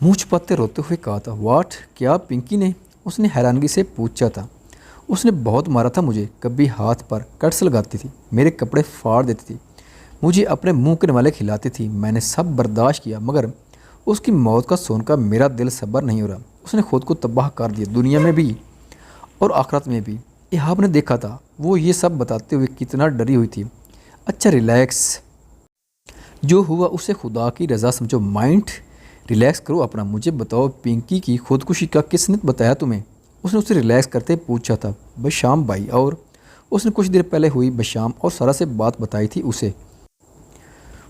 منہ چھپاتے روتے ہوئے کہا تھا۔ واٹ، کیا پنکی نے؟ اس نے حیرانگی سے پوچھا تھا۔ اس نے بہت مارا تھا مجھے، کبھی ہاتھ پر کٹس لگاتی تھی، میرے کپڑے پھاڑ دیتی تھی، مجھے اپنے منہ کے نوالے کھلاتی تھی۔ میں نے سب برداشت کیا، مگر اس کی موت کا سن کر میرا دل صبر نہیں ہو رہا۔ اس نے خود کو تباہ کر دیا، دنیا میں بھی اور آخرت میں بھی۔ ایہاب نے دیکھا تھا وہ یہ سب بتاتے ہوئے کتنا ڈری ہوئی تھی۔ اچھا ریلیکس، جو ہوا اسے خدا کی رضا سمجھو، مائنڈ ریلیکس کرو اپنا۔ مجھے بتاؤ پنکی کی خودکشی کا کس نے بتایا تمہیں؟ اس نے اسے ریلیکس کرتے پوچھا تھا۔ بشام بھائی، اور اس نے کچھ دیر پہلے ہوئی بشام اور سارا سے بات بتائی تھی اسے۔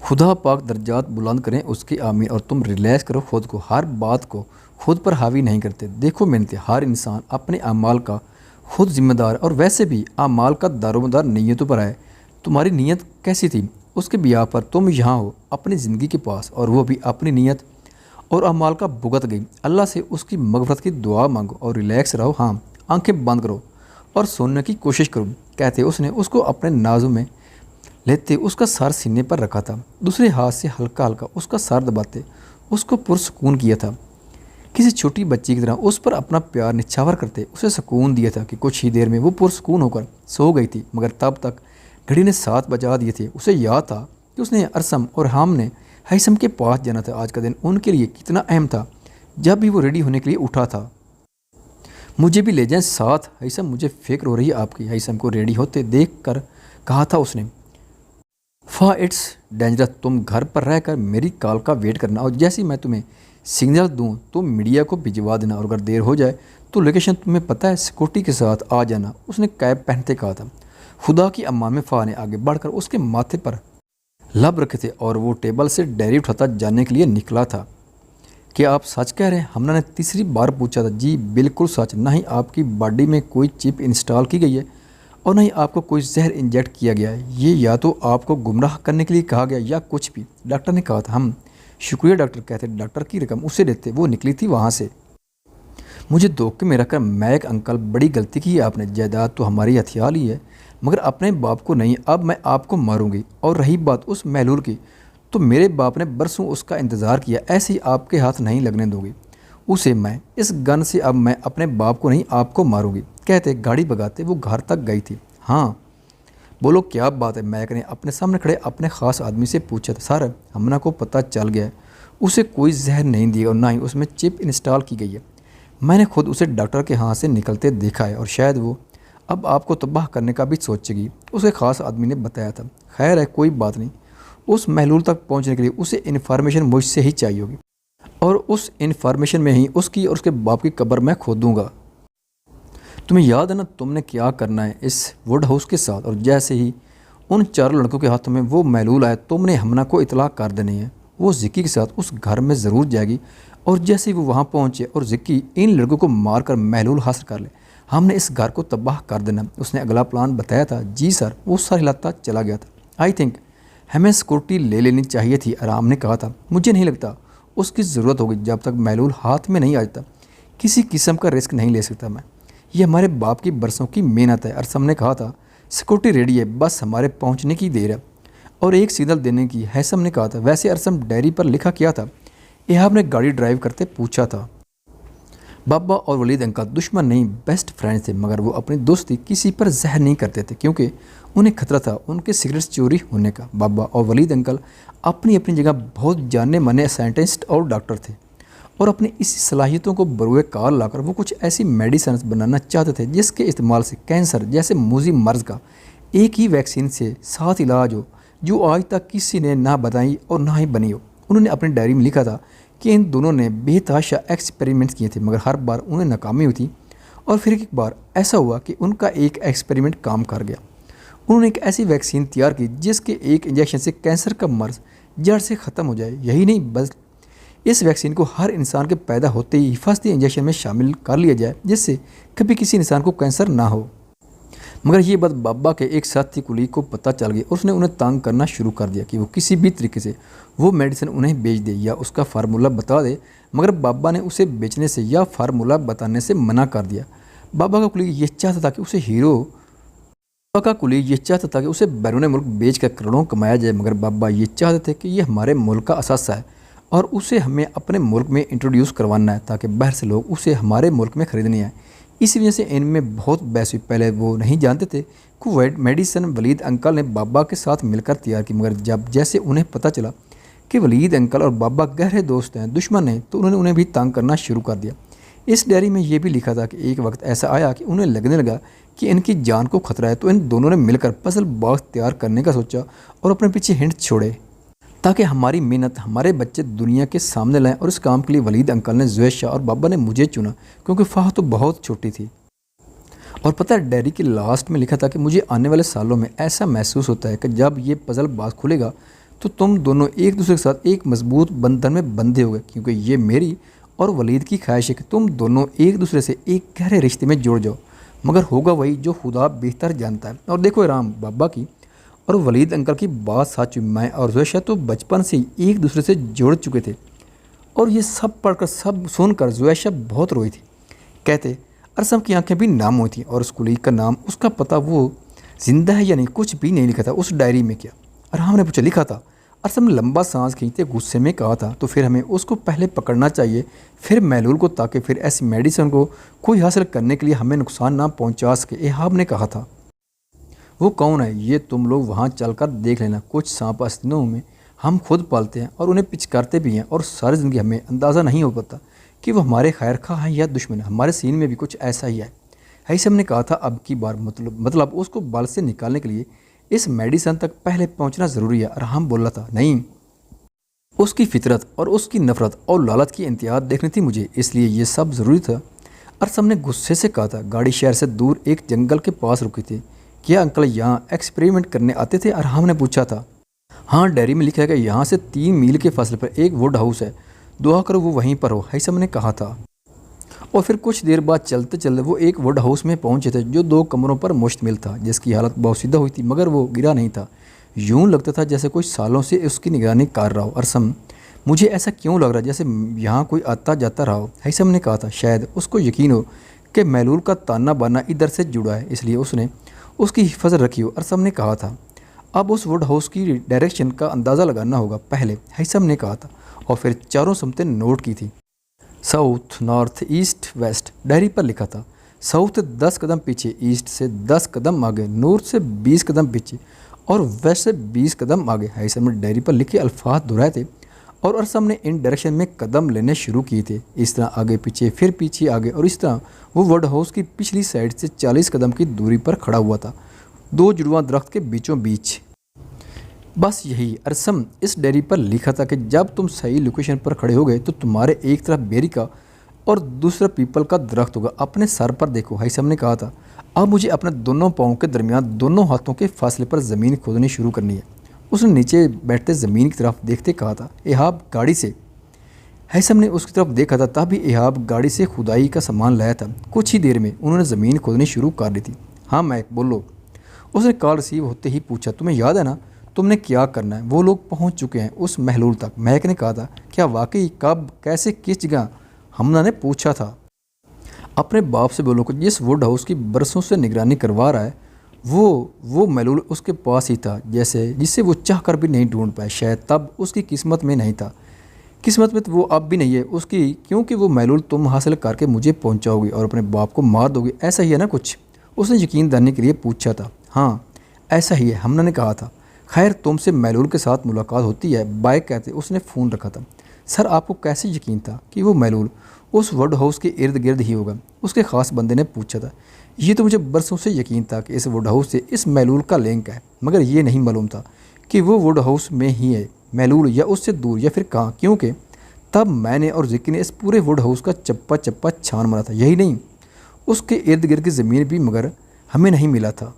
خدا پاک درجات بلند کریں اس کی، آمین۔ اور تم ریلیکس کرو خود کو، ہر بات کو خود پر حاوی نہیں کرتے۔ دیکھو منتے، ہر انسان اپنے اعمال کا خود ذمہ دار ہے، اور ویسے بھی اعمال کا دارومدار نیتوں پر ہے۔ تمہاری نیت کیسی تھی؟ اس کے بیاہ پر تم یہاں ہو اپنی زندگی کے پاس، اور وہ بھی اپنی نیت اور اعمال کا بھگت گئی۔ اللہ سے اس کی مغفرت کی دعا مانگو اور ریلیکس رہو۔ ہاں، آنکھیں بند کرو اور سننے کی کوشش کرو، کہتے اس نے اس کو اپنے نازوں میں لیتے اس کا سر سینے پر رکھا تھا، دوسرے ہاتھ سے ہلکا ہلکا اس کا سر دباتے اس کو پرسکون کیا تھا، کسی چھوٹی بچی کی طرح اس پر اپنا پیار نچھاور کرتے اسے سکون دیا تھا کہ کچھ ہی دیر میں وہ پرسکون ہو کر سو گئی تھی۔ مگر تب تک گھڑی نے 7 بجا دیے تھے۔ اسے یاد تھا کہ اس نے ارسم اور ہم نے ہیثم کے پاس جانا تھا۔ آج کا دن ان کے لیے کتنا اہم تھا۔ جب بھی وہ ریڈی ہونے کے لیے اٹھا تھا، مجھے بھی لے جائیں ساتھ ہیثم، مجھے فکر ہو رہی ہے آپ کی، ہیثم کو ریڈی ہوتے دیکھ کر کہا تھا اس نے۔ اٹس ڈینجرس، تم گھر پر رہ کر میری کال کا ویٹ کرنا، اور جیسے میں تمہیں سگنل دوں تو میڈیا کو بھجوا دینا، اور اگر دیر ہو جائے تو لوکیشن تمہیں پتہ ہے، سیکورٹی کے ساتھ آ جانا۔ اس نے کیپ پہنتے کہا تھا۔ خدا کی امام نے آگے بڑھ کر اس کے ماتھے پر لب رکھے تھے، اور وہ ٹیبل سے ڈائری اٹھاتا جانے کے لیے نکلا تھا۔ کیا آپ سچ کہہ رہے ہیں؟ ہمنا نے تیسری بار پوچھا تھا۔ جی بالکل سچ، نہ ہی آپ کی باڈی میں کوئی چپ انسٹال کی گئی ہے اور نہ ہی آپ کو کوئی زہر انجیکٹ کیا گیا ہے۔ یہ یا تو آپ کو گمراہ کرنے کے لیے کہا گیا یا کچھ بھی، ڈاکٹر نے کہا تھا۔ ہم شکریہ ڈاکٹر کہتے ڈاکٹر کی رقم اسے دیتے، وہ نکلی تھی وہاں سے۔ مجھے دھوکے میں رکھ کر میک انکل، بڑی غلطی کی ہے آپ نے، جائیداد تو ہماری ہتھیار ہی ہے مگر اپنے باپ کو نہیں۔ اب میں آپ کو ماروں گی، اور رہی بات اس محلول کی تو میرے باپ نے برسوں اس کا انتظار کیا، ایسے ہی آپ کے ہاتھ نہیں لگنے دوں گی اسے میں اس گن سے۔ اب میں اپنے باپ کو نہیں آپ کو ماروں گی، کہتے گاڑی بگاتے وہ گھر تک گئی تھی۔ ہاں بولو کیا بات ہے؟ میک نے اپنے سامنے کھڑے اپنے خاص آدمی سے پوچھا تھا۔ سر، ہمنا کو پتہ چل گیا ہے، اسے کوئی زہر نہیں دیا اور نہ ہی اس میں چپ انسٹال کی گئی ہے۔ میں نے خود اسے ڈاکٹر کے ہاں سے نکلتے دیکھا ہے، اور شاید وہ اب آپ کو تباہ کرنے کا بھی سوچے گی، اسے خاص آدمی نے بتایا تھا۔ خیر ہے، کوئی بات نہیں، اس محلول تک پہنچنے کے لیے اسے انفارمیشن مجھ سے ہی چاہیے ہوگی، اور اس انفارمیشن میں ہی اس کی اور اس کے باپ کی قبر میں کھودوں گا۔ تمہیں یاد ہے نا تم نے کیا کرنا ہے اس ووڈ ہاؤس کے ساتھ، اور جیسے ہی ان 4 لڑکوں کے ہاتھوں میں وہ محلول آئے تم نے ہمنا کو اطلاع کر دینی ہے۔ وہ زکی کے ساتھ اس گھر میں ضرور جائے گی، اور جیسے ہی وہ وہاں پہنچے اور زکی ان لڑکوں کو مار کر محلول حاصل کر لے، ہم نے اس گھر کو تباہ کر دینا۔ اس نے اگلا پلان بتایا تھا۔ جی سر، وہ سر ہلاتا چلا گیا تھا۔ آئی تھنک ہمیں سیکورٹی لے لینی چاہیے تھی، آرام نے کہا تھا۔ مجھے نہیں لگتا اس کی ضرورت ہوگی، جب تک محلول ہاتھ میں نہیں آ جاتا کسی قسم کا رسک نہیں لے سکتا میں، یہ ہمارے باپ کی برسوں کی محنت ہے۔ ارسم نے کہا تھا۔ سیکورٹی ریڈی ہے، بس ہمارے پہنچنے کی دیر ہے اور ایک سگنل دینے کی، ہیثم نے کہا تھا۔ ویسے ارسم ڈائری پر لکھا کیا تھا؟ ایہاب نے گاڑی ڈرائیو کرتے پوچھا تھا۔ بابا اور ولید انکل دشمن نہیں، بیسٹ فرینڈ تھے، مگر وہ اپنی دوستی کسی پر زہر نہیں کرتے تھے کیونکہ انہیں خطرہ تھا ان کے سگریٹس چوری ہونے کا۔ بابا اور ولید انکل اپنی اپنی جگہ بہت جاننے مانے سائنٹسٹ اور ڈاکٹر تھے، اور اپنی اسی صلاحیتوں کو بروئے کار لا کر وہ کچھ ایسی میڈیسنز بنانا چاہتے تھے جس کے استعمال سے کینسر جیسے موذی مرض کا ایک ہی ویکسین سے 7 علاج ہو جو آج تک کسی نے نہ بتائی اور نہ ہی بنی ہو۔ انہوں نے اپنی ڈائری میں لکھا تھا کہ ان دونوں نے بے تحاشا ایکسپیریمنٹس کیے تھے، مگر ہر بار انہیں ناکامی ہوئی تھی، اور پھر ایک بار ایسا ہوا کہ ان کا ایک ایکسپیریمنٹ کام کر گیا۔ انہوں نے ایک ایسی ویکسین تیار کی جس کے ایک انجیکشن سے کینسر کا مرض جڑ سے ختم ہو جائے۔ یہی نہیں، بس اس ویکسین کو ہر انسان کے پیدا ہوتے ہی حفاظتی انجیکشن میں شامل کر لیا جائے جس سے کبھی کسی انسان کو کینسر نہ ہو۔ مگر یہ بات بابا کے ایک ساتھی کولیگ کو پتہ چل گئی، اور اس نے انہیں تانگ کرنا شروع کر دیا کہ وہ کسی بھی طریقے سے وہ میڈیسن انہیں بیچ دے یا اس کا فارمولہ بتا دے، مگر بابا نے اسے بیچنے سے یا فارمولہ بتانے سے منع کر دیا۔ بابا کا کولیگ یہ چاہتا تھا کہ اسے بیرون ملک بیچ کر کروڑوں کمایا جائے، مگر بابا یہ چاہتے تھے کہ یہ ہمارے ملک کا اثاثہ ہے اور اسے ہمیں اپنے ملک میں انٹروڈیوس کروانا ہے تاکہ باہر سے لوگ اسے ہمارے ملک میں خریدنے آئیں۔ اس وجہ سے ان میں بہت بحث ہوئی۔ پہلے وہ نہیں جانتے تھے کہ وہ میڈیسن ولید انکل نے بابا کے ساتھ مل کر تیار کی، مگر جب جیسے انہیں پتہ چلا کہ ولید انکل اور بابا گہرے دوست ہیں، دشمن ہیں، تو انہوں نے انہیں بھی تنگ کرنا شروع کر دیا۔ اس ڈائری میں یہ بھی لکھا تھا کہ ایک وقت ایسا آیا کہ انہیں لگنے لگا کہ ان کی جان کو خطرہ ہے، تو ان دونوں نے مل کر پزل باکس تیار کرنے کا سوچا اور اپنے پیچھے ہنٹ چھوڑے تاکہ ہماری محنت ہمارے بچے دنیا کے سامنے لائیں۔ اور اس کام کے لیے ولید انکل نے زوید شاہ اور بابا نے مجھے چنا کیونکہ فاہ تو بہت چھوٹی تھی۔ اور پتہ ہے ڈائری کے لاسٹ میں لکھا تھا کہ مجھے آنے والے سالوں میں ایسا محسوس ہوتا ہے کہ جب یہ پزل باکس کھلے گا تو تم دونوں ایک دوسرے کے ساتھ ایک مضبوط بندھن میں بندھے ہو گئے، کیونکہ یہ میری اور ولید کی خواہش ہے کہ تم دونوں ایک دوسرے سے ایک گہرے رشتے میں جڑ جاؤ، مگر ہوگا وہی جو خدا بہتر جانتا ہے۔ اور دیکھو رام بابا کی اور ولید انکل کی بات سچ ہوئی، میں اور زوید شاہ تو بچپن سے ہی ایک دوسرے سے جڑ چکے تھے۔ اور یہ سب پڑھ کر سب سن کر زوید شاہ بہت روئی تھی۔ کہتے ارسم کی آنکھیں بھی نام ہوئی تھیں اور اس کلیگ کا نام، اس کا پتہ وہ زندہ ہے یا نہیں کچھ بھی نہیں لکھا تھا اس ڈائری میں۔ کیا ارحم نے پوچھا لکھا تھا؟ ارسم لمبا سانس کھینچتے غصے میں کہا تھا تو پھر ہمیں اس کو پہلے پکڑنا چاہیے، پھر محلول کو، تاکہ پھر ایسی میڈیسن کو کوئی حاصل کرنے کے لیے ہمیں نقصان نہ پہنچا سکے۔ ایہاب نے کہا تھا وہ کون ہے یہ تم لوگ وہاں چل کر دیکھ لینا، کچھ سانپ آستینوں میں ہم خود پالتے ہیں اور انہیں پچکارتے بھی ہیں، اور ساری زندگی ہمیں اندازہ نہیں ہو پاتا کہ وہ ہمارے خیر خواہ ہیں یا دشمن ہیں۔ ہمارے سین میں بھی کچھ ایسا ہی ہے۔ ہیثم نے کہا تھا اب کی بار مطلب اس کو بال سے نکالنے کے لیے اس میڈیسن تک پہلے پہنچنا ضروری ہے۔ ارحم بولا تھا نہیں، اس کی فطرت اور اس کی نفرت اور لالچ کی انتہا دیکھنی تھی مجھے، اس لیے یہ سب ضروری تھا۔ ارسم نے غصے سے کہا تھا گاڑی شہر سے دور ایک جنگل کے پاس رکی تھی، کیا انکل یہاں ایکسپیریمنٹ کرنے آتے تھے؟ ارحم نے پوچھا تھا۔ ہاں ڈائری میں لکھا ہے کہ یہاں سے 3 میل کے فاصلے پر ایک ووڈ ہاؤس ہے، دعا کرو وہ وہیں پر ہو، ہیثم نے کہا تھا۔ اور پھر کچھ دیر بعد چلتے چلتے وہ ایک ووڈ ہاؤس میں پہنچے تھے جو 2 کمروں پر مشتمل تھا، جس کی حالت بوسیدہ ہوئی تھی مگر وہ گرا نہیں تھا، یوں لگتا تھا جیسے کوئی سالوں سے اس کی نگرانی کر رہا ہو۔ ارسم مجھے ایسا کیوں لگ رہا جیسے یہاں کوئی آتا جاتا رہا ہو؟ ہیثم نے کہا تھا شاید اس کو یقین ہو کہ محلول کا تانا بانا ادھر سے جڑا ہے، اس لیے اس نے اس کی حفاظت رکھی ہو۔ ارسم نے کہا تھا اب اس ووڈ ہاؤس کی ڈائریکشن کا اندازہ لگانا ہوگا پہلے، ہیثم نے کہا تھا، اور پھر چاروں سمتیں نوٹ کی تھی، south, north, east, west. Diary پر لکھا تھا ساؤتھ سے 10 قدم پیچھے، ایسٹ سے 10 قدم آگے، نارتھ سے 20 قدم پیچھے اور ویسٹ سے 20 قدم آگے۔ ہیثم نے ڈائری پر لکھے الفاظ دہرائے تھے اور ارسم نے ان ڈائریکشن میں قدم لینے شروع کیے تھے، اس طرح آگے پیچھے، پھر پیچھے آگے، اور اس طرح وہ ووڈ ہاؤس کی پچھلی سائڈ سے 40 قدم کی دوری پر کھڑا ہوا تھا، 2 جڑواں درخت کے بیچوں بیچ۔ بس یہی ارسم اس ڈائری پر لکھا تھا کہ جب تم صحیح لوکیشن پر کھڑے ہو گئے تو تمہارے ایک طرف بیری کا اور دوسرا پیپل کا درخت ہوگا، اپنے سر پر دیکھو۔ ہیثم نے کہا تھا اب مجھے اپنے دونوں پاؤں کے درمیان دونوں ہاتھوں کے فاصلے پر زمین کھودنی شروع کرنی ہے۔ اس نے نیچے بیٹھتے زمین کی طرف دیکھتے کہا تھا ایہاب گاڑی سے۔ ہیثم نے اس کی طرف دیکھا تھا، تب بھی ایہاب گاڑی سے کھدائی کا سامان لایا تھا۔ کچھ ہی دیر میں انہوں نے زمین کھودنی شروع کر دی تھی۔ ہاں میک بولو، اس نے کال ریسیو ہوتے ہی پوچھا، تمہیں یاد ہے نا تم نے کیا کرنا ہے؟ وہ لوگ پہنچ چکے ہیں اس محلول تک، میک نے کہا تھا۔ کیا واقعی؟ کب، کیسے، کس جگہ؟ حمنہ نے پوچھا تھا۔ اپنے باپ سے بولو کہ جس ووڈ ہاؤس کی برسوں سے نگرانی کروا رہا ہے وہ محلول اس کے پاس ہی تھا، جسے وہ چاہ کر بھی نہیں ڈھونڈ پائے، شاید تب اس کی قسمت میں نہیں تھا، قسمت میں وہ اب بھی نہیں ہے اس کی، کیونکہ وہ محلول تم حاصل کر کے مجھے پہنچاؤ گی اور اپنے باپ کو مار دو گی، ایسا ہی ہے نا کچھ؟ اس نے یقین دلانے کے لیے پوچھا تھا۔ ہاں ایسا ہی ہے، حمنہ نے کہا تھا۔ خیر تم سے محلول کے ساتھ ملاقات ہوتی ہے، بائے کہتے اس نے فون رکھا تھا۔ سر آپ کو کیسے یقین تھا کہ وہ محلول اس ووڈ ہاؤس کے ارد گرد ہی ہوگا؟ اس کے خاص بندے نے پوچھا تھا۔ یہ تو مجھے برسوں سے یقین تھا کہ اس ووڈ ہاؤس سے اس محلول کا لنک ہے، مگر یہ نہیں معلوم تھا کہ وہ ووڈ ہاؤس میں ہی ہے محلول یا اس سے دور یا پھر کہاں، کیونکہ تب میں نے اور ذکی نے اس پورے ووڈ ہاؤس کا چپا چپا چھان مارا تھا، یہی نہیں اس کے ارد گرد کی زمین بھی، مگر ہمیں نہیں ملا تھا۔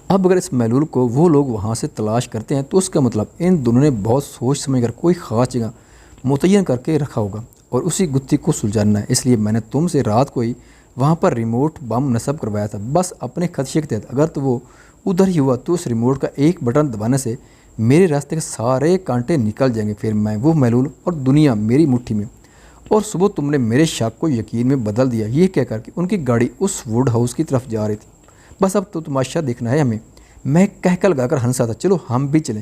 اب اگر اس محلول کو وہ لوگ وہاں سے تلاش کرتے ہیں تو اس کا مطلب ان دونوں نے بہت سوچ سمجھ کر کوئی خاص جگہ متعین کر کے رکھا ہوگا اور اسی گتھی کو سلجھانا ہے، اس لیے میں نے تم سے رات کو ہی وہاں پر ریموٹ بم نصب کروایا تھا، بس اپنے خدشے کے تحت اگر تو وہ ادھر ہی ہوا تو اس ریموٹ کا ایک بٹن دبانے سے میرے راستے کے سارے کانٹے نکل جائیں گے، پھر میں وہ محلول اور دنیا میری مٹھی میں۔ اور صبح تم نے میرے شک کو یقین میں بدل دیا، یہ کہہ کر کہ ان کی گاڑی اس ووڈ ہاؤس کی طرف جا رہی تھی۔ بس اب تو تماشا دیکھنا ہے ہمیں، میں کہہ کر لگا کر ہنسا تھا، چلو ہم بھی چلیں،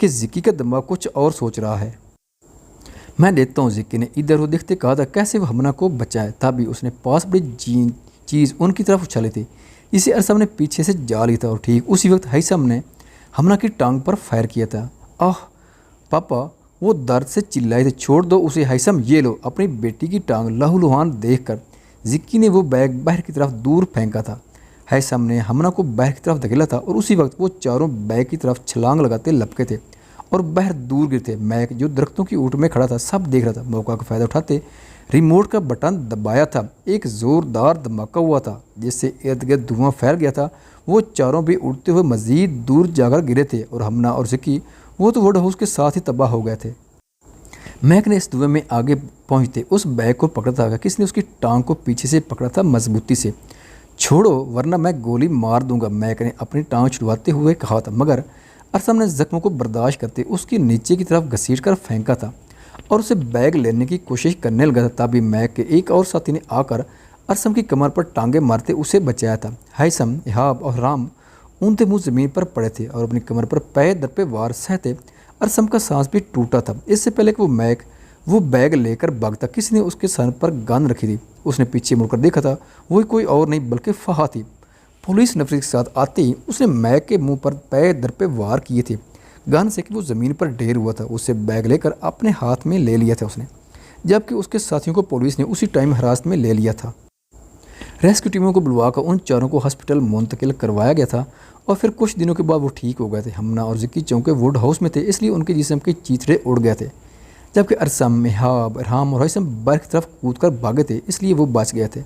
کہ ذکی کا دماغ کچھ اور سوچ رہا ہے۔ میں دیتا ہوں، ذکی نے ادھر ادھر دیکھتے کہا تھا، کیسے وہ ہمنا کو بچائے؟ تبھی اس نے پاس بڑی چیز ان کی طرف اچھالی تھی، اسے ارسم نے پیچھے سے جا لی تھا اور ٹھیک اسی وقت ہیثم نے ہمنا کی ٹانگ پر فائر کیا تھا۔ آہ پاپا، وہ درد سے چلائے تھے، چھوڑ دو اسے ہیثم، یہ لو۔ اپنی بیٹی کی ٹانگ لہو لہان دیکھ کر ذکی نے وہ بیگ باہر کی طرف دور پھینکا تھا۔ ہیثم نے ہمنا کو باہر کی طرف دھکیلا تھا اور اسی وقت وہ چاروں بیگ کی طرف چھلانگ لگاتے لپکے تھے اور باہر دور گر تھے۔ میک جو درختوں کی اوٹ میں کھڑا تھا سب دیکھ رہا تھا، موقع کا فائدہ اٹھاتے ریموٹ کا بٹن دبایا تھا۔ ایک زوردار دھماکہ ہوا تھا جس سے ارد گرد دھواں پھیل گیا تھا۔ وہ چاروں بھی اڑتے ہوئے مزید دور جا کر گرے تھے اور ہمنا اور ذکی وہ تو ووڈ ہاؤس کے ساتھ ہی تباہ ہو گئے تھے۔ میک نے اس دھویں میں آگے پہنچتے اس بیگ کو پکڑا تھا کہ کس نے اس کی ٹانگ کو پیچھے سے پکڑا تھا مضبوطی سے۔ چھوڑو ورنہ میں گولی مار دوں گا، میک نے اپنی ٹانگ چھڑواتے ہوئے کہا تھا، مگر ارسم نے زخموں کو برداشت کرتے اس کی نیچے کی طرف گھسیٹ کر پھینکا تھا اور اسے بیگ لینے کی کوشش کرنے لگا تھا۔ تبھی میک کے ایک اور ساتھی نے آ کر ارسم کی کمر پر ٹانگیں مارتے اسے بچایا تھا۔ ہیثم، ایہاب اور رام اونتے منہ زمین پر پڑے تھے اور اپنی کمر پر پے در پہ وار سہتے۔ ارسم کا سانس بھی ٹوٹا تھا۔ اس سے پہلے کہ وہ بیگ لے کر بھاگتا، کسی نے اس کے سر پر گن رکھی تھی۔ اس نے پیچھے مڑ کر دیکھا تھا، وہ کوئی اور نہیں بلکہ فہا تھی۔ پولیس نفری کے ساتھ آتے ہی اس نے میک کے منہ پر پے در پہ وار کیے تھے گن سے کہ وہ زمین پر ڈھیر ہوا تھا۔ اسے بیگ لے کر اپنے ہاتھ میں لے لیا تھا اس نے، جبکہ اس کے ساتھیوں کو پولیس نے اسی ٹائم حراست میں لے لیا تھا۔ ریسکیو ٹیموں کو بلوا کر ان چاروں کو ہسپتال منتقل کروایا گیا تھا اور پھر کچھ دنوں کے بعد وہ ٹھیک ہو گئے تھے۔ ہمنا اور ذکی چونکہ ووڈ ہاؤس میں تھے اس لیے ان کے جسم کے چیتڑے اڑ گئے تھے، جبکہ ارسم، ایہاب، رام اور ہیثم باہر کی طرف کود کر بھاگے تھے، اس لیے وہ بچ گئے تھے،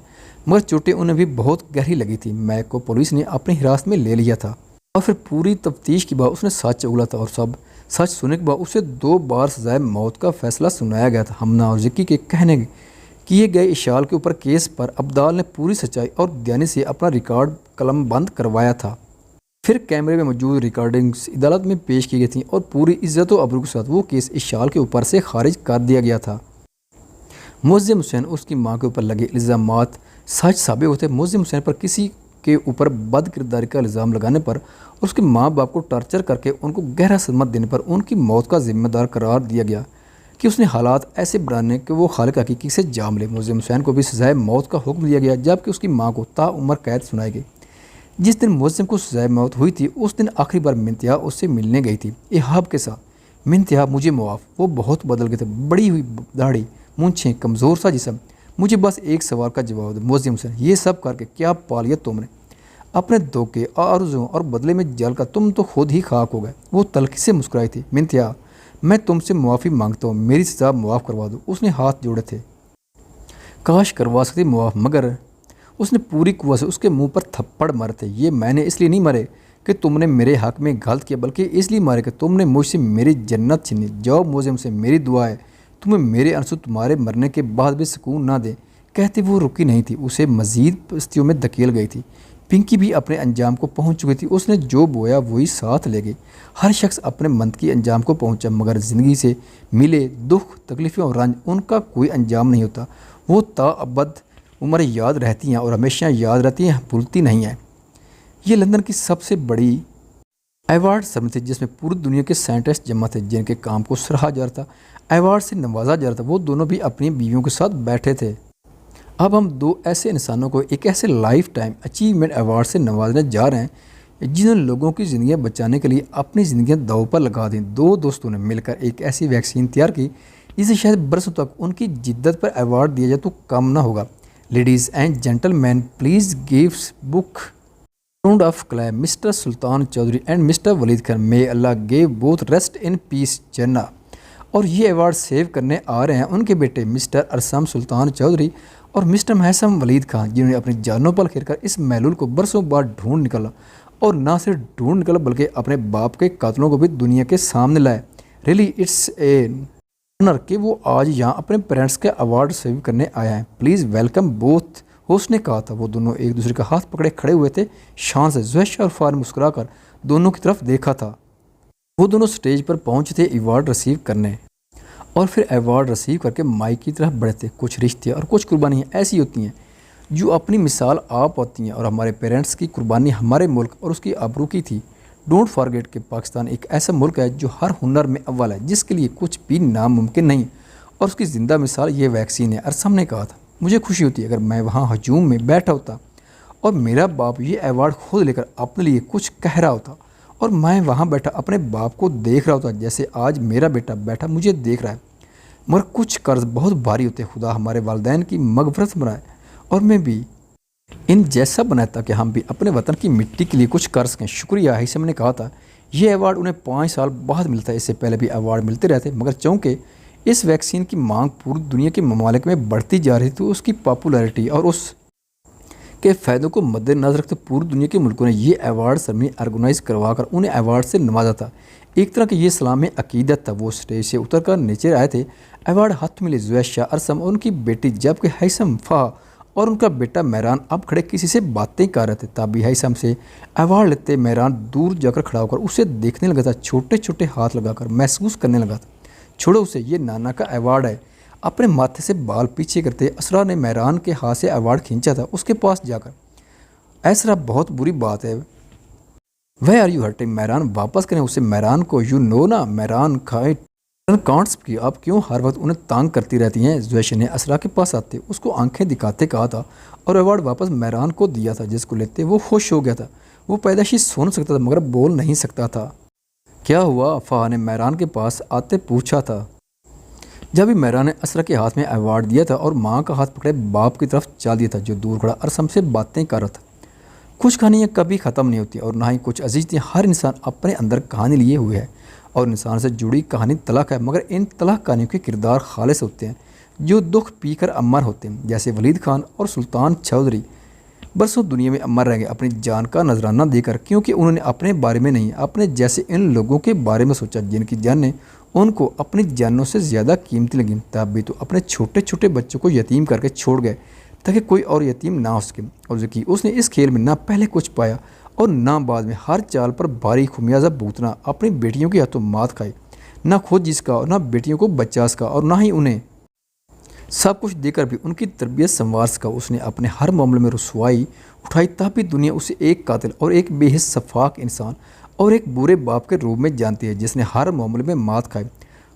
مگر چوٹیں انہیں بھی بہت گہری لگی تھی۔ میک کو پولیس نے اپنی حراست میں لے لیا تھا اور پھر پوری تفتیش کے بعد اس نے سچ اگلا تھا اور سب سچ سننے کے بعد اسے 2 بار سزائے موت کا فیصلہ سنایا گیا تھا۔ ہمنا اور ذکی کے کہنے کیے گئے اشعال کے اوپر کیس پر عبدال نے پوری سچائی اور دیانت سے اپنا ریکارڈ قلم بند کروایا تھا۔ پھر کیمرے میں موجود ریکارڈنگز عدالت میں پیش کی گئی تھیں اور پوری عزت و آبرو کے ساتھ وہ کیس اشعال کے اوپر سے خارج کر دیا گیا تھا۔ ملزم حسین اس کی ماں کے اوپر لگے الزامات سچ ثابت ہوتے۔ ملزم حسین پر کسی کے اوپر بد کرداری کا الزام لگانے پر اور اس کے ماں باپ کو ٹارچر کر کے ان کو گہرا صدمہ دینے پر ان کی موت کا ذمہ دار قرار دیا گیا کہ اس نے حالات ایسے بنانے کہ وہ خالق حقیقی سے جام لے۔ ملزم حسین کو بھی سزائے موت کا حکم دیا گیا، جبکہ اس کی ماں کو تا عمر قید سنائی گئی۔ جس دن ملزم کو سزائے موت ہوئی تھی اس دن آخری بار منتہا اس سے ملنے گئی تھی ایہاب کے ساتھ۔ منتہا، مجھے معاف، وہ بہت بدل گئے تھے، بڑی ہوئی داڑھی، مونچھیں، کمزور سا جسم۔ مجھے بس ایک سوال کا جواب دو ملزم حسین، یہ سب کر کے کیا پا لیا تم نے؟ اپنے دھوکے، آرزوؤں اور بدلے میں جل کر تم تو خود ہی خاک ہو گئے۔ وہ تلخی سے مسکرائی تھی۔ منتہا، میں تم سے معافی مانگتا ہوں، میری سزا معاف کروا دو۔ اس نے ہاتھ جوڑے تھے، کاش کروا سکتی معاف، مگر اس نے پوری قوت سے اس کے منہ پر تھپڑ مارے تھے۔ یہ میں نے اس لیے نہیں مارے کہ تم نے میرے حق میں غلط کیا، بلکہ اس لیے مارے کہ تم نے مجھ سے میری جنت چھینی۔ جاؤ ملزم سے، میری دعا ہے تمہیں میرے آنسو تمہارے مرنے کے بعد بھی سکون نہ دیں۔ کہتے وہ رکی نہیں تھی، اسے مزید پستیوں میں دھکیل گئی تھی۔ پنکی بھی اپنے انجام کو پہنچ چکی تھی، اس نے جو بویا وہی ساتھ لے گئی۔ ہر شخص اپنے منطقی انجام کو پہنچا، مگر زندگی سے ملے دکھ، تکلیفیں اور رنج ان کا کوئی انجام نہیں ہوتا، وہ تا ابد عمر یاد رہتی ہیں اور ہمیشہ یاد رہتی ہیں، بھولتی نہیں ہیں۔ یہ لندن کی سب سے بڑی ایوارڈ سرمنی تھی جس میں پوری دنیا کے سائنٹسٹ جمع تھے جن کے کام کو سراہا جا رہا تھا، ایوارڈ سے نوازا جا رہا تھا۔ وہ دونوں بھی اپنی بیویوں کے ساتھ بیٹھے تھے۔ اب ہم 2 ایسے انسانوں کو ایک ایسے لائف ٹائم اچیومنٹ ایوارڈ سے نوازنے جا رہے ہیں جنہوں نے لوگوں کی زندگیاں بچانے کے لیے اپنی زندگیاں داؤ پر لگا دیں۔ 2 دوستوں نے مل کر ایک ایسی ویکسین تیار کی جسے شاید برسوں تک ان کی جدت پر ایوارڈ دیا جائے تو کم نہ ہوگا۔ Ladies and gentlemen, please gives big round of claim Mr Sultan Chaudhry and Mr Waleed Khan, may Allah give both rest in peace جنہ۔ اور یہ ایوارڈ سیو کرنے آ رہے ہیں ان کے بیٹے مسٹر ارسم سلطان چودھری اور مسٹر محسم ولید خان، جنہوں نے اپنی جانوں پر کھیل کر اس محلول کو برسوں بعد ڈھونڈ نکالا، اور نہ صرف ڈھونڈ نکالا بلکہ اپنے باپ کے قاتلوں کو بھی دنیا کے سامنے لائے۔ ریلی اٹس اے آنر کہ وہ آج یہاں اپنے پیرنٹس کے ایوارڈ سیو کرنے آیا ہیں۔ پلیز ویلکم بوتھ، ہوسٹ نے کہا تھا۔ وہ دونوں ایک دوسرے کا ہاتھ پکڑے کھڑے ہوئے تھے، شان سے۔ زویش اور فار مسکرا کر دونوں کی طرف دیکھا تھا۔ وہ دونوں سٹیج پر پہنچے تھے ایوارڈ ریسیو کرنے، اور پھر ایوارڈ ریسیو کر کے مائک کی طرف بڑھے تھے۔ کچھ رشتے اور کچھ قربانیاں ایسی ہوتی ہیں جو اپنی مثال آپ ہوتی ہیں، اور ہمارے پیرنٹس کی قربانی ہمارے ملک اور اس کی آبرو کی تھی۔ ڈونٹ فارگیٹ کہ پاکستان ایک ایسا ملک ہے جو ہر ہنر میں اول ہے، جس کے لیے کچھ بھی ناممکن نہیں، اور اس کی زندہ مثال یہ ویکسین ہے۔ ارسم نے کہا تھا، مجھے خوشی ہوتی ہے اگر میں وہاں ہجوم میں بیٹھا ہوتا اور میرا باپ یہ ایوارڈ خود لے کر اپنے لیے کچھ کہہ رہا ہوتا، اور میں وہاں بیٹھا اپنے باپ کو دیکھ رہا ہوتا جیسے آج میرا بیٹا بیٹھا مجھے دیکھ رہا ہے۔ مگر کچھ قرض بہت بھاری ہوتے، خدا ہمارے والدین کی مغفرت فرمائے اور میں بھی ان جیسا بنایا تاکہ ہم بھی اپنے وطن کی مٹی کے لیے کچھ کر سکیں۔ شکریہ۔ ہیثم نے کہا تھا، یہ ایوارڈ انہیں 5 سال بعد ملتا ہے، اس سے پہلے بھی ایوارڈ ملتے رہتے، مگر چونکہ اس ویکسین کی مانگ پوری دنیا کے ممالک میں بڑھتی جا رہی تھی تو اس کی پاپولیرٹی اور اس کے فائدوں کو مد نظر رکھتے پوری دنیا کے ملکوں نے یہ ایوارڈ سرمنی آرگنائز کروا کر انہیں ایوارڈ سے نوازا تھا۔ ایک طرح کہ یہ اسلام میں عقیدت تھا۔ وہ اسٹیج سے اتر کر نیچے آئے تھے، ایوارڈ ہاتھ میں لے زویش شاہ ارسم اور ان کی بیٹی، جبکہ ہیثم فہا اور ان کا بیٹا مہران اب کھڑے کسی سے باتیں کر رہے تھے۔ تب بھی ہیثم سے ایوارڈ لیتے مہران دور جا کر کھڑا ہو کر اسے دیکھنے لگا تھا، چھوٹے چھوٹے ہاتھ لگا کر محسوس کرنے لگا تھا، چھوڑو اسے، یہ نانا کا ایوارڈ ہے۔ اپنے ماتھے سے بال پیچھے کرتے اسرا نے مہران کے ہاتھ سے ایوارڈ کھینچا تھا، اس کے پاس جا کر، اسرا بہت بری بات ہے، وے آر یو ہرٹنگ، مہران واپس کریں اسے، مہران کو یو نو نا، مہران کانٹس کی آپ کیوں ہر وقت انہیں تانگ کرتی رہتی ہیں۔ زویش نے اسرا کے پاس آتے اس کو آنکھیں دکھاتے کہا تھا اور ایوارڈ واپس مہران کو دیا تھا، جس کو لیتے وہ خوش ہو گیا تھا۔ وہ پیدائشی سن سکتا تھا مگر بول نہیں سکتا تھا۔ کیا ہوا؟ فہا نے مہران کے پاس آتے پوچھا تھا، جب ہی مہران نے اسرا کے ہاتھ میں ایوارڈ دیا تھا اور ماں کا ہاتھ پکڑے باپ کی طرف چال دیا تھا جو دور کھڑا ارسم سے باتیں کر رہا تھا۔ کچھ کہانیاں کبھی ختم نہیں ہوتی اور نہ ہی کچھ عزیز تھیں۔ ہر انسان اپنے اندر کہانی لیے ہوئے ہے اور انسان سے جڑی کہانی تلخ ہے، مگر ان تلخ کہانیوں کے کردار خالص ہوتے ہیں جو دکھ پی کر امر ہوتے ہیں، جیسے ولید خان اور سلطان چودھری برسوں دنیا میں امر رہ گئے اپنی جان کا نذرانہ دے کر، کیونکہ انہوں نے اپنے بارے میں نہیں، اپنے جیسے ان لوگوں کے بارے میں سوچا جن کی جانیں ان کو اپنی جانوں سے زیادہ قیمتی لگیں۔ تب بھی تو اپنے چھوٹے چھوٹے بچوں کو یتیم کر کے چھوڑ گئے تاکہ کوئی اور یتیم نہ ہو سکے، اور ذکی اس نے اس کھیل میں نہ پہلے کچھ پایا اور نہ بعد میں، ہر چال پر بھاری خمیازہ بھگتنا، اپنی بیٹیوں کے ہاتھوں مات کھائی، نہ خود جس کا اور نہ بیٹیوں کو بچا سکا اور نہ ہی انہیں سب کچھ دے کر بھی ان کی تربیت سنوار سکا۔ اس نے اپنے ہر معاملے میں رسوائی اٹھائی، تب بھی دنیا اسے ایک قاتل اور ایک بے حس شفاق انسان اور ایک برے باپ کے روپ میں جانتی ہے جس نے ہر معاملے میں مات کھائی۔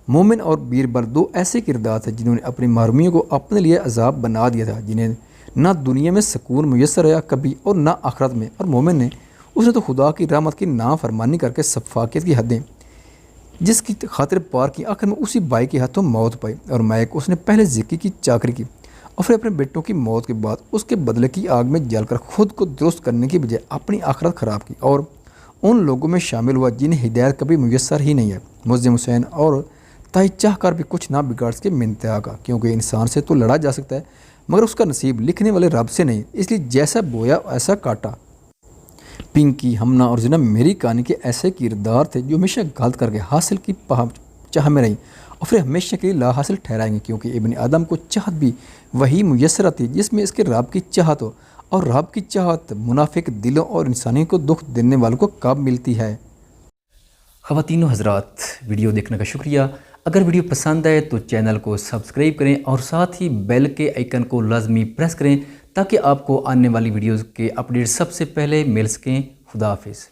مومن اور بیربل دو ایسے کردار تھے جنہوں نے اپنی محرومیوں کو اپنے لیے عذاب بنا دیا تھا، جنہیں نہ دنیا میں سکون میسر آیا کبھی اور نہ آخرت میں۔ اور مومن نے، اس نے تو خدا کی رحمت کی نافرمانی کر کے شفاقیت کی حدیں جس کی خاطر پار کی، آخر میں اسی بھائی کے ہاتھوں موت پائی۔ اور میک اس نے پہلے ذکی کی چاکری کی اور پھر اپنے بیٹوں کی موت کے بعد اس کے بدلے کی آگ میں جل کر خود کو درست کرنے کی بجائے اپنی آخرت خراب کی، اور ان لوگوں میں شامل ہوا جنہیں ہدایت کبھی میسر ہی نہیں ہے۔ ملزم حسین اور تائی چاہ کر بھی کچھ نہ بگاڑ سکے منتہا کا، کیونکہ انسان سے تو لڑا جا سکتا ہے مگر اس کا نصیب لکھنے والے رب سے نہیں، اس لیے جیسا بویا ایسا کاٹا۔ پنکی، ہمنا اور زینب میری کہانی کے ایسے کردار تھے جو ہمیشہ غلط کر کے حاصل کی چاہ میں رہیں اور پھر ہمیشہ کے لیے لا حاصل ٹھہرائیں گے، کیونکہ ابن آدم کو چاہت بھی وہی میسر آتی جس میں اس کے رب کی چاہت ہو، اور رب کی چاہت منافق دلوں اور انسانی کو دکھ دینے والوں کو کب ملتی ہے۔ خواتین و حضرات، ویڈیو دیکھنے کا شکریہ۔ اگر ویڈیو پسند آئے تو چینل کو سبسکرائب کریں اور ساتھ ہی بیل کے آئیکن کو لازمی پریس کریں تاکہ آپ کو آنے والی ویڈیوز کے اپڈیٹ سب سے پہلے مل سکیں۔ خدا حافظ۔